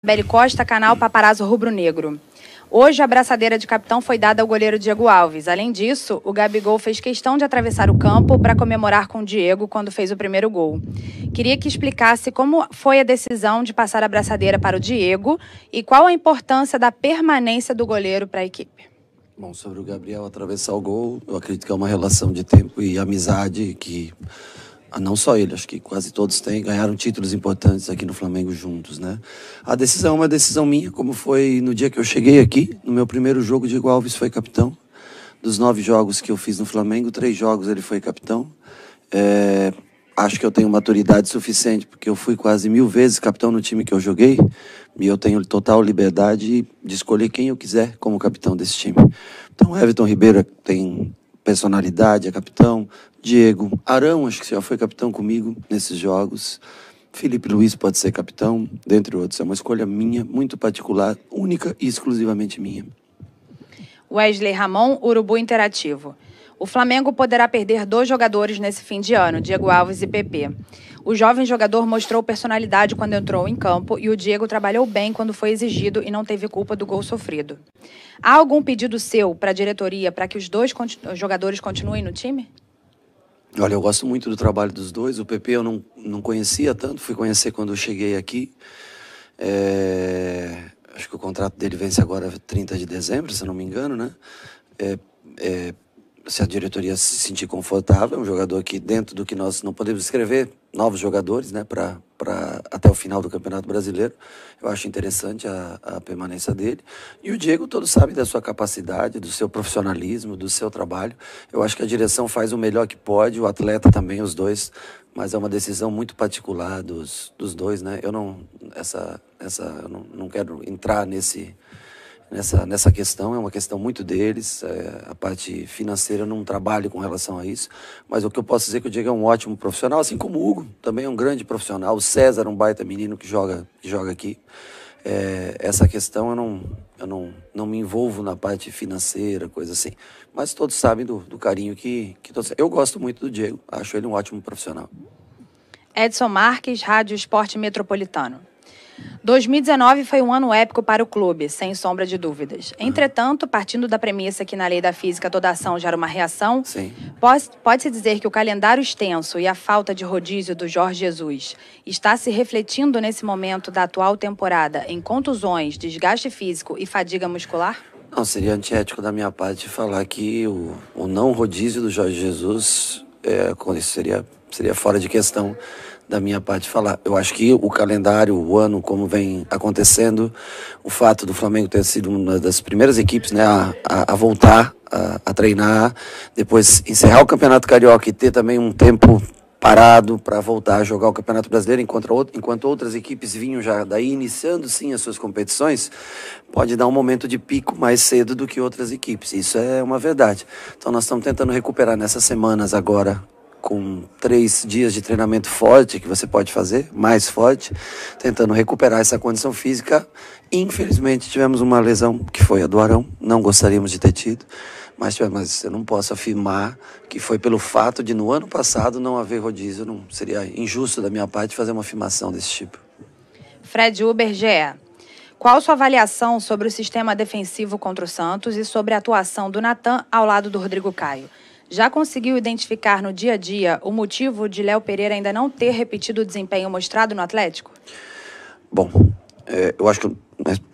Beli Costa, canal Paparazzo Rubro Negro. Hoje, a abraçadeira de capitão foi dada ao goleiro Diego Alves. Além disso, o Gabigol fez questão de atravessar o campo para comemorar com o Diego quando fez o primeiro gol. Queria que explicasse como foi a decisão de passar a abraçadeira para o Diego e qual a importância da permanência do goleiro para a equipe. Bom, sobre o Gabriel atravessar o gol, eu acredito que é uma relação de tempo e amizade que, não só ele, acho que quase todos têm, ganharam títulos importantes aqui no Flamengo juntos, né? A decisão é uma decisão minha, como foi no dia que eu cheguei aqui, no meu primeiro jogo, o Diego Alves foi capitão. Dos 9 jogos que eu fiz no Flamengo, 3 jogos ele foi capitão. Acho que eu tenho maturidade suficiente, porque eu fui quase 1000 vezes capitão no time que eu joguei, e eu tenho total liberdade de escolher quem eu quiser como capitão desse time. Então, Everton Ribeiro tem personalidade, é capitão. Diego, Arão, acho que já foi capitão comigo nesses jogos. Felipe Luiz pode ser capitão, dentre outros. É uma escolha minha, muito particular, única e exclusivamente minha. Wesley Ramon, Urubu Interativo. O Flamengo poderá perder 2 jogadores nesse fim de ano, Diego Alves e PP. O jovem jogador mostrou personalidade quando entrou em campo e o Diego trabalhou bem quando foi exigido e não teve culpa do gol sofrido. Há algum pedido seu para a diretoria para que os 2 jogadores continuem no time? Olha, eu gosto muito do trabalho dos dois. O PP eu não conhecia tanto, fui conhecer quando eu cheguei aqui. Acho que o contrato dele vence agora 30 de dezembro, se eu não me engano, né? Se a diretoria se sentir confortável, é um jogador que, dentro do que nós não podemos escrever, novos jogadores, né, até o final do Campeonato Brasileiro. Eu acho interessante a permanência dele. E o Diego, todos sabem da sua capacidade, do seu profissionalismo, do seu trabalho. Eu acho que a direção faz o melhor que pode, o atleta também, os dois, mas é uma decisão muito particular dos dois, né? Eu não quero entrar nessa questão, é uma questão muito deles, a parte financeira eu não trabalho com relação a isso, mas o que eu posso dizer é que o Diego é um ótimo profissional, assim como o Hugo, também é um grande profissional, o César é um baita menino que joga aqui. Essa questão eu não me envolvo na parte financeira, coisa assim, mas todos sabem do carinho que todos... Eu gosto muito do Diego, acho ele um ótimo profissional. Edson Marques, Rádio Esporte Metropolitano. 2019 foi um ano épico para o clube, sem sombra de dúvidas. Entretanto, partindo da premissa que na lei da física toda ação gera uma reação, pode-se dizer que o calendário extenso e a falta de rodízio do Jorge Jesus está se refletindo nesse momento da atual temporada em contusões, desgaste físico e fadiga muscular? Não, seria antiético da minha parte falar que o não rodízio do Jorge Jesus seria fora de questão da minha parte falar. Eu acho que o calendário, o ano, como vem acontecendo, o fato do Flamengo ter sido uma das primeiras equipes, né, a voltar a treinar, depois encerrar o Campeonato Carioca e ter também um tempo parado para voltar a jogar o Campeonato Brasileiro, enquanto outras equipes vinham já daí iniciando sim as suas competições, pode dar um momento de pico mais cedo do que outras equipes. Isso é uma verdade. Então nós estamos tentando recuperar nessas semanas agora, com 3 dias de treinamento forte que você pode fazer, mais forte, tentando recuperar essa condição física. Infelizmente tivemos uma lesão que foi a do Arão, não gostaríamos de ter tido, mas eu não posso afirmar que foi pelo fato de no ano passado não haver rodízio. Não seria injusto da minha parte fazer uma afirmação desse tipo. Fred Uber, GE. Qual sua avaliação sobre o sistema defensivo contra o Santos e sobre a atuação do Natan ao lado do Rodrigo Caio? Já conseguiu identificar no dia a dia o motivo de Léo Pereira ainda não ter repetido o desempenho mostrado no Atlético? Bom, eu acho que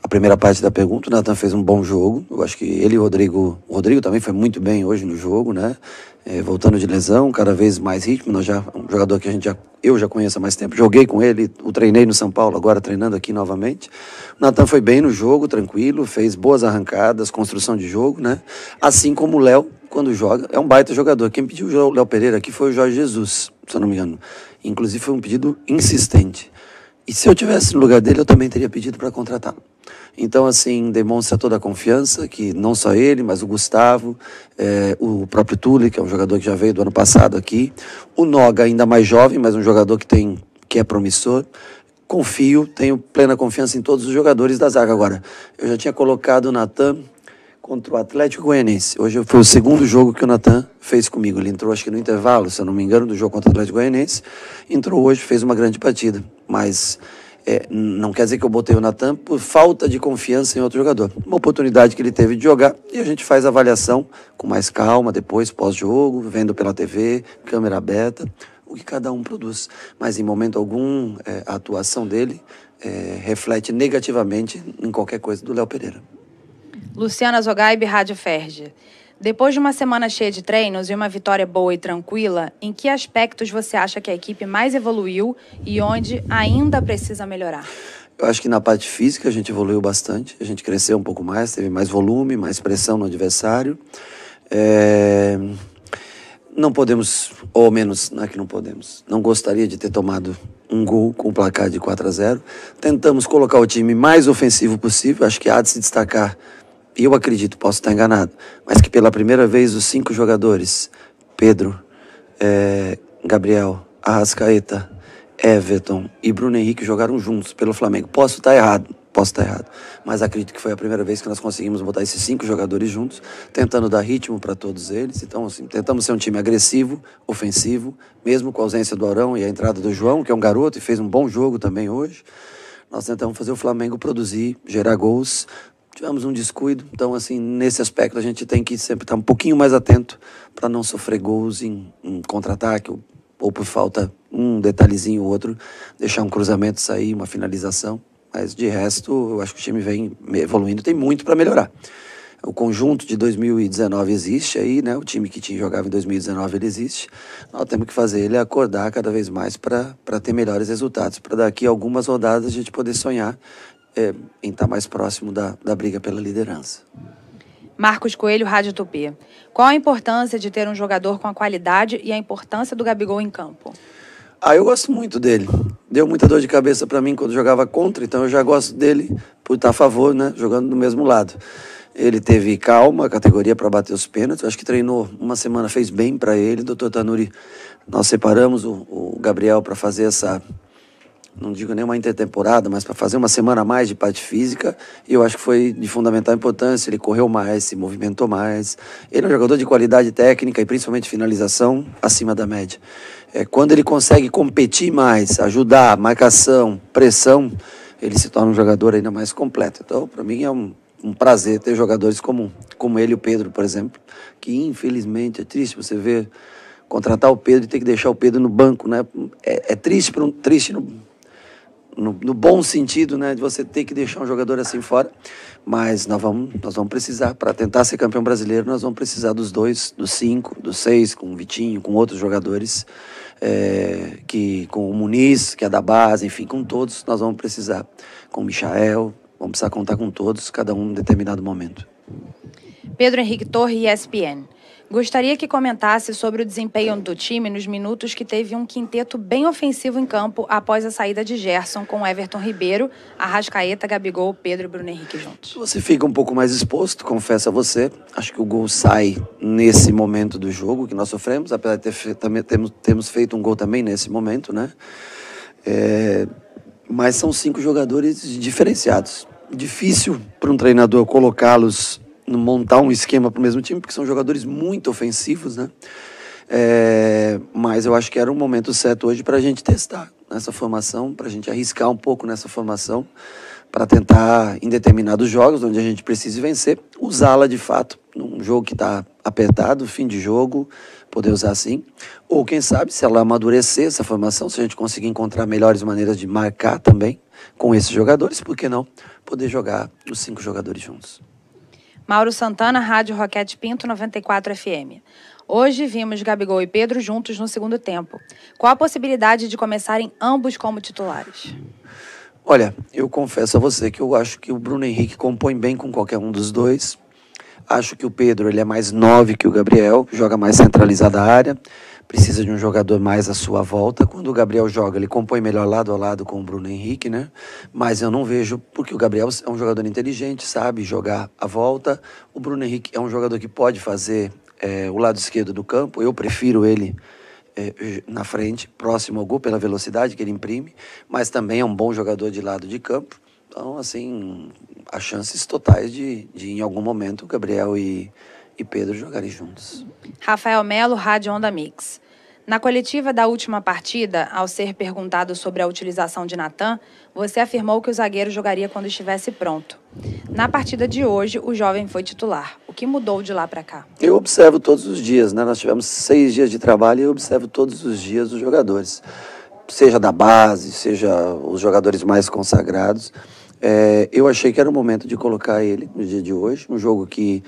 a primeira parte da pergunta, o Natan fez um bom jogo. Eu acho que ele e o Rodrigo também foi muito bem hoje no jogo, né? Voltando de lesão, cada vez mais ritmo. Um jogador que eu já conheço há mais tempo, joguei com ele, o treinei no São Paulo, agora treinando aqui novamente. O Natan foi bem no jogo, tranquilo, fez boas arrancadas, construção de jogo, né? Assim como o Léo, quando joga, é um baita jogador. Quem pediu o Léo Pereira aqui foi o Jorge Jesus, se eu não me engano. Inclusive foi um pedido insistente. E se eu tivesse no lugar dele, eu também teria pedido para contratá-lo. Então, assim, demonstra toda a confiança, que não só ele, mas o Gustavo, o próprio Tule, que é um jogador que já veio do ano passado aqui, o Noga, ainda mais jovem, mas um jogador que é promissor. Confio, tenho plena confiança em todos os jogadores da zaga. Agora, eu já tinha colocado o Natan contra o Atlético Goianiense. Hoje foi o segundo jogo que o Natan fez comigo. Ele entrou, acho que no intervalo, se eu não me engano, do jogo contra o Atlético Goianiense. Entrou hoje, fez uma grande partida. Mas Não quer dizer que eu botei o Natan por falta de confiança em outro jogador. Uma oportunidade que ele teve de jogar e a gente faz a avaliação com mais calma depois, pós-jogo, vendo pela TV, câmera aberta, o que cada um produz. Mas em momento algum, a atuação dele reflete negativamente em qualquer coisa do Léo Pereira. Luciana Zogaib, Rádio Ferge. Depois de uma semana cheia de treinos e uma vitória boa e tranquila, em que aspectos você acha que a equipe mais evoluiu e onde ainda precisa melhorar? Eu acho que na parte física a gente evoluiu bastante, a gente cresceu um pouco mais, teve mais volume, mais pressão no adversário. Não podemos, ou menos, não é que não podemos, não gostaria de ter tomado um gol com o placar de 4-0. Tentamos colocar o time mais ofensivo possível, acho que há de se destacar. E eu acredito, posso estar enganado, mas que pela primeira vez os 5 jogadores, Pedro, Gabriel, Arrascaeta, Everton e Bruno Henrique jogaram juntos pelo Flamengo. Posso estar errado, mas acredito que foi a primeira vez que nós conseguimos botar esses 5 jogadores juntos, tentando dar ritmo para todos eles. Então, assim, tentamos ser um time agressivo, ofensivo, mesmo com a ausência do Arão e a entrada do João, que é um garoto e fez um bom jogo também hoje. Nós tentamos fazer o Flamengo produzir, gerar gols. Tivemos um descuido, então assim, nesse aspecto a gente tem que sempre estar um pouquinho mais atento para não sofrer gols em contra-ataque ou por falta um detalhezinho ou outro, deixar um cruzamento sair, uma finalização, mas de resto eu acho que o time vem evoluindo, tem muito para melhorar. O conjunto de 2019 existe aí, né? O time que jogava em 2019 ele existe. Nós temos que fazer ele acordar cada vez mais para ter melhores resultados, para daqui a algumas rodadas a gente poder sonhar em estar mais próximo da briga pela liderança. Marcos Coelho, Rádio Tupi. Qual a importância de ter um jogador com a qualidade e a importância do Gabigol em campo? Eu gosto muito dele. Deu muita dor de cabeça para mim quando jogava contra, então eu já gosto dele por estar a favor, né? Jogando do mesmo lado. Ele teve calma, categoria para bater os pênaltis. Eu acho que treinou uma semana, fez bem para ele. Doutor Tanuri, nós separamos o Gabriel para fazer essa... não digo nem uma intertemporada, mas para fazer uma semana a mais de parte física, e eu acho que foi de fundamental importância. Ele correu mais, se movimentou mais. Ele é um jogador de qualidade técnica e principalmente finalização acima da média. Quando ele consegue competir mais, ajudar, marcação, pressão, ele se torna um jogador ainda mais completo. Então, para mim é um prazer ter jogadores como ele e o Pedro, por exemplo, que infelizmente é triste você ver contratar o Pedro e ter que deixar o Pedro no banco, né? É triste no bom sentido, né, de você ter que deixar um jogador assim fora, mas nós vamos precisar, para tentar ser campeão brasileiro, nós vamos precisar dos 2, dos 5, dos 6, com o Vitinho, com outros jogadores, com o Muniz, que é da base, enfim, com todos nós vamos precisar, com o Michael, vamos precisar contar com todos, cada um em determinado momento. Pedro Henrique Torre, ESPN. Gostaria que comentasse sobre o desempenho do time nos minutos que teve um quinteto bem ofensivo em campo após a saída de Gerson, com Everton Ribeiro, Arrascaeta, Gabigol, Pedro e Bruno Henrique juntos. Você fica um pouco mais exposto, confesso a você. Acho que o gol sai nesse momento do jogo que nós sofremos, apesar de também temos feito um gol também nesse momento, né? Mas são 5 jogadores diferenciados. Difícil para um treinador colocá-los, montar um esquema para o mesmo time, porque são jogadores muito ofensivos, né? Mas eu acho que era um momento certo hoje para a gente testar nessa formação, para a gente arriscar um pouco nessa formação, para tentar, em determinados jogos, onde a gente precise vencer, usá-la de fato, num jogo que está apertado, fim de jogo, poder usar assim. Ou quem sabe, se ela amadurecer essa formação, se a gente conseguir encontrar melhores maneiras de marcar também com esses jogadores, por que não poder jogar os 5 jogadores juntos? Mauro Santana, Rádio Roquete Pinto, 94 FM. Hoje vimos Gabigol e Pedro juntos no segundo tempo. Qual a possibilidade de começarem ambos como titulares? Olha, eu confesso a você que eu acho que o Bruno Henrique compõe bem com qualquer um dos dois. Acho que o Pedro ele é mais 9 que o Gabriel, joga mais centralizada a área, precisa de um jogador mais à sua volta. Quando o Gabriel joga, ele compõe melhor lado a lado com o Bruno Henrique, né? Mas eu não vejo, porque o Gabriel é um jogador inteligente, sabe jogar à volta. O Bruno Henrique é um jogador que pode fazer o lado esquerdo do campo. Eu prefiro ele na frente, próximo ao gol, pela velocidade que ele imprime, mas também é um bom jogador de lado de campo. Então, assim, há chances totais de em algum momento, Gabriel e Pedro jogarem juntos. Rafael Melo, Rádio Onda Mix. Na coletiva da última partida, ao ser perguntado sobre a utilização de Natan, você afirmou que o zagueiro jogaria quando estivesse pronto. Na partida de hoje, o jovem foi titular. O que mudou de lá para cá? Eu observo todos os dias, né? Nós tivemos 6 dias de trabalho e eu observo todos os dias os jogadores. Seja da base, seja os jogadores mais consagrados. Eu achei que era o momento de colocar ele no dia de hoje. Um jogo que,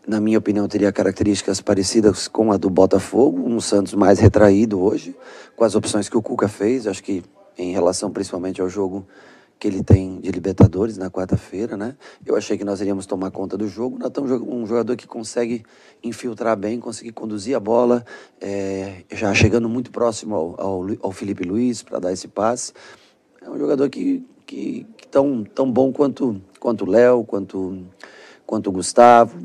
na minha opinião, teria características parecidas com a do Botafogo. Um Santos mais retraído hoje, com as opções que o Cuca fez. Acho que em relação principalmente ao jogo que ele tem de Libertadores na quarta-feira, né? Eu achei que nós iríamos tomar conta do jogo. Nós estamos um jogador que consegue infiltrar bem, conseguir conduzir a bola, já chegando muito próximo ao Felipe Luiz para dar esse passe. É um jogador que tão bom quanto o Léo, quanto o Gustavo.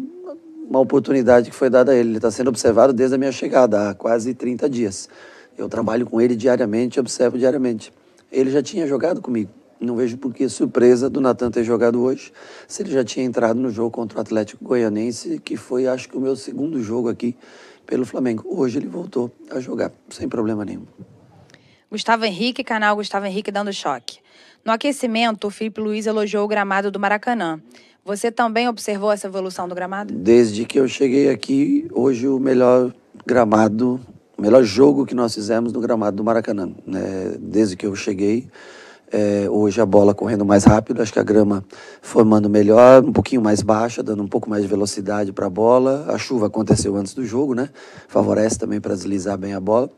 Uma oportunidade que foi dada a ele. Ele está sendo observado desde a minha chegada, há quase 30 dias. Eu trabalho com ele diariamente, observo diariamente. Ele já tinha jogado comigo. Não vejo por que surpresa do Natan ter jogado hoje, se ele já tinha entrado no jogo contra o Atlético Goianiense, que foi, acho que, o meu segundo jogo aqui pelo Flamengo. Hoje ele voltou a jogar, sem problema nenhum. Gustavo Henrique, canal Gustavo Henrique dando choque. No aquecimento, o Felipe Luiz elogiou o gramado do Maracanã. Você também observou essa evolução do gramado? Desde que eu cheguei aqui, hoje o melhor gramado, o melhor jogo que nós fizemos no gramado do Maracanã. Desde que eu cheguei, hoje a bola correndo mais rápido, acho que a grama formando melhor, um pouquinho mais baixa, dando um pouco mais de velocidade para a bola. A chuva aconteceu antes do jogo, né? Favorece também para deslizar bem a bola.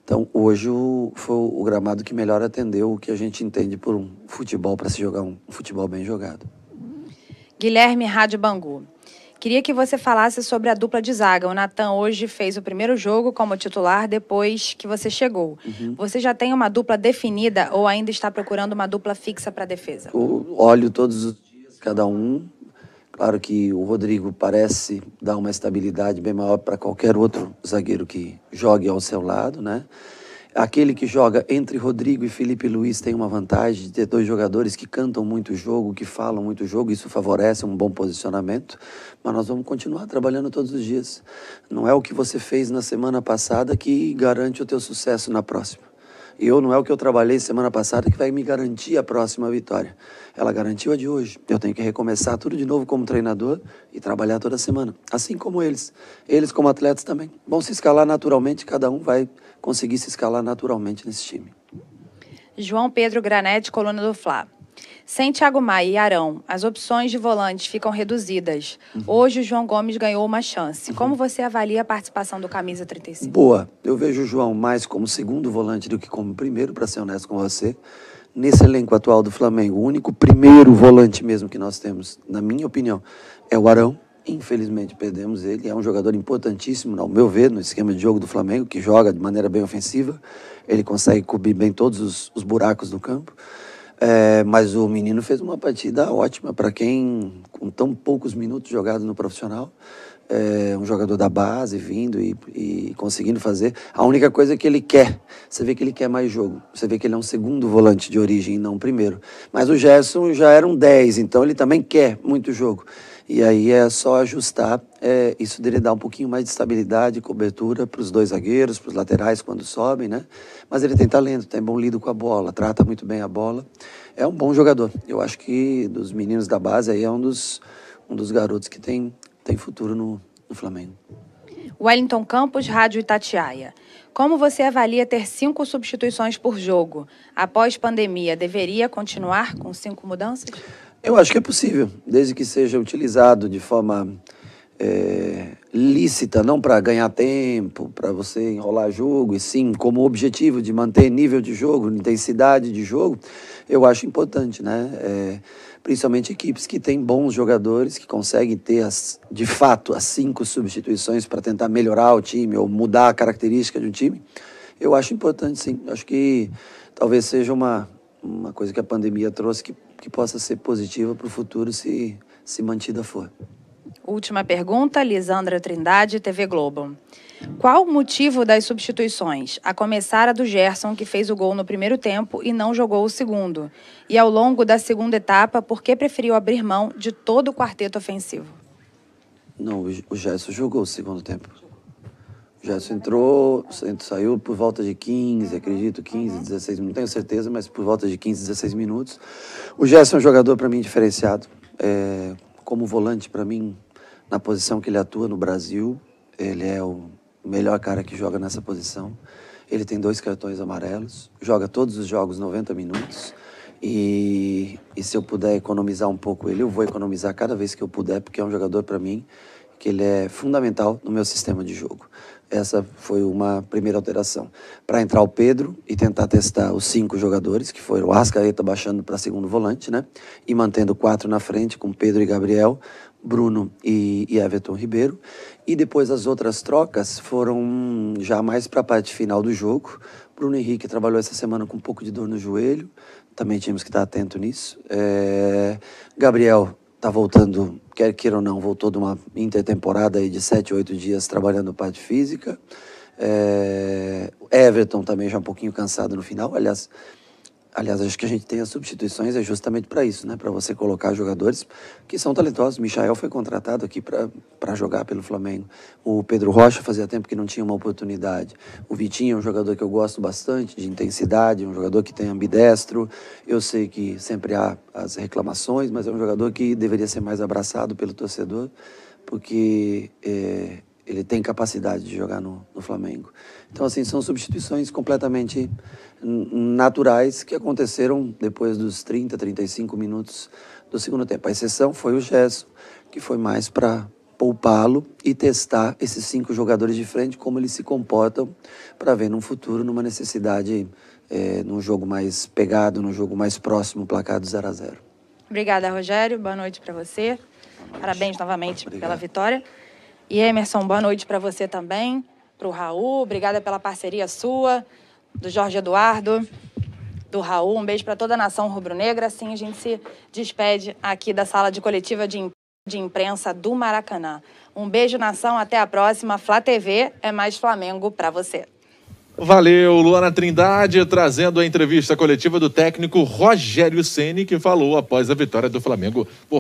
Então, hoje foi o gramado que melhor atendeu o que a gente entende por um futebol, para se jogar um futebol bem jogado. Guilherme Rádio Bangu. Queria que você falasse sobre a dupla de zaga. O Natan hoje fez o primeiro jogo como titular depois que você chegou. Você já tem uma dupla definida ou ainda está procurando uma dupla fixa para a defesa? Eu olho todos os dias, cada um. Claro que o Rodrigo parece dar uma estabilidade bem maior para qualquer outro zagueiro que jogue ao seu lado, né? Aquele que joga entre Rodrigo e Felipe Luiz tem uma vantagem de ter 2 jogadores que cantam muito o jogo, que falam muito o jogo, isso favorece um bom posicionamento, mas nós vamos continuar trabalhando todos os dias. Não é o que você fez na semana passada que garante o teu sucesso na próxima. Não é o que eu trabalhei semana passada que vai me garantir a próxima vitória. Ela garantiu a de hoje. Eu tenho que recomeçar tudo de novo como treinador e trabalhar toda semana. Assim como eles. Eles como atletas também. Vão se escalar naturalmente, cada um vai conseguir se escalar naturalmente nesse time. João Pedro Granete, coluna do Fla. Sem Thiago Maia e Arão, as opções de volantes ficam reduzidas. Hoje o João Gomes ganhou uma chance. Como você avalia a participação do camisa 35? Boa. Eu vejo o João mais como segundo volante do que como primeiro, para ser honesto com você. Nesse elenco atual do Flamengo, o único primeiro volante mesmo que nós temos, na minha opinião, é o Arão. Infelizmente perdemos ele. É um jogador importantíssimo, ao meu ver, no esquema de jogo do Flamengo, que joga de maneira bem ofensiva. Ele consegue cobrir bem todos os buracos do campo. Mas o menino fez uma partida ótima para quem, com tão poucos minutos jogados no profissional, um jogador da base vindo e conseguindo fazer. A única coisa que ele quer, você vê que ele quer mais jogo, você vê que ele é um segundo volante de origem e não um primeiro. Mas o Gerson já era um 10, então ele também quer muito jogo. E aí é só ajustar isso dele, dar um pouquinho mais de estabilidade e cobertura para os 2 zagueiros, para os laterais quando sobem, né? Mas ele tem talento, tem bom lido com a bola, trata muito bem a bola. É um bom jogador. Eu acho que dos meninos da base aí é um dos garotos que tem futuro no Flamengo. Wellington Campos, Rádio Itatiaia. Como você avalia ter 5 substituições por jogo? Após pandemia, deveria continuar com 5 mudanças? Eu acho que é possível, desde que seja utilizado de forma lícita, não para ganhar tempo, para você enrolar jogo, e sim como objetivo de manter nível de jogo, intensidade de jogo. Eu acho importante, né? Principalmente equipes que têm bons jogadores, que conseguem ter, de fato, as 5 substituições para tentar melhorar o time ou mudar a característica de um time. Eu acho importante, sim. Acho que talvez seja uma coisa que a pandemia trouxe que possa ser positiva para o futuro se mantida for. Última pergunta, Lisandra Trindade, TV Globo. Qual o motivo das substituições? A começar a do Gerson, que fez o gol no primeiro tempo e não jogou o segundo. E ao longo da segunda etapa, por que preferiu abrir mão de todo o quarteto ofensivo? Não, o Gerson jogou o segundo tempo. O Gerson entrou, saiu por volta de 15, acredito, 15, 16 minutos, não tenho certeza, mas por volta de 15, 16 minutos. O Gerson é um jogador, para mim, diferenciado. Como volante, para mim, na posição que ele atua no Brasil, ele é o melhor cara que joga nessa posição. Ele tem 2 cartões amarelos, joga todos os jogos 90 minutos. E se eu puder economizar um pouco ele, eu vou economizar cada vez que eu puder, porque é um jogador, para mim, que ele é fundamental no meu sistema de jogo. Essa foi uma primeira alteração. Para entrar o Pedro e tentar testar os 5 jogadores, que foram o Arrascaeta baixando para segundo volante, né? E mantendo 4 na frente, com Pedro e Gabriel, Bruno e Everton Ribeiro. E depois as outras trocas foram já mais para a parte final do jogo. Bruno Henrique trabalhou essa semana com um pouco de dor no joelho, também tínhamos que estar atento nisso. Gabriel está voltando, quer queira ou não, voltou de uma intertemporada aí de 7, 8 dias trabalhando parte física. Everton também já um pouquinho cansado no final. Aliás, acho que a gente tem as substituições justamente para isso, né? Para você colocar jogadores que são talentosos. O Michael foi contratado aqui para jogar pelo Flamengo. O Pedro Rocha fazia tempo que não tinha uma oportunidade. O Vitinho é um jogador que eu gosto bastante, de intensidade, um jogador que tem ambidestro. Eu sei que sempre há as reclamações, mas é um jogador que deveria ser mais abraçado pelo torcedor, porque ele tem capacidade de jogar no Flamengo. Então, assim, são substituições completamente naturais que aconteceram depois dos 30, 35 minutos do segundo tempo. A exceção foi o Gerson, que foi mais para poupá-lo e testar esses 5 jogadores de frente, como eles se comportam, para ver no futuro, numa necessidade, num jogo mais pegado, num jogo mais próximo, placar do 0-0. Obrigada, Rogério. Boa noite para você. Parabéns novamente pela vitória. E Emerson, boa noite para você também, para o Raul. Obrigada pela parceria sua, do Jorge Eduardo, do Raul. Um beijo para toda a nação rubro-negra. Assim a gente se despede aqui da sala de coletiva de imprensa do Maracanã. Um beijo, nação. Até a próxima. Flá TV é mais Flamengo para você. Valeu, Luana Trindade, trazendo a entrevista coletiva do técnico Rogério Ceni, que falou após a vitória do Flamengo por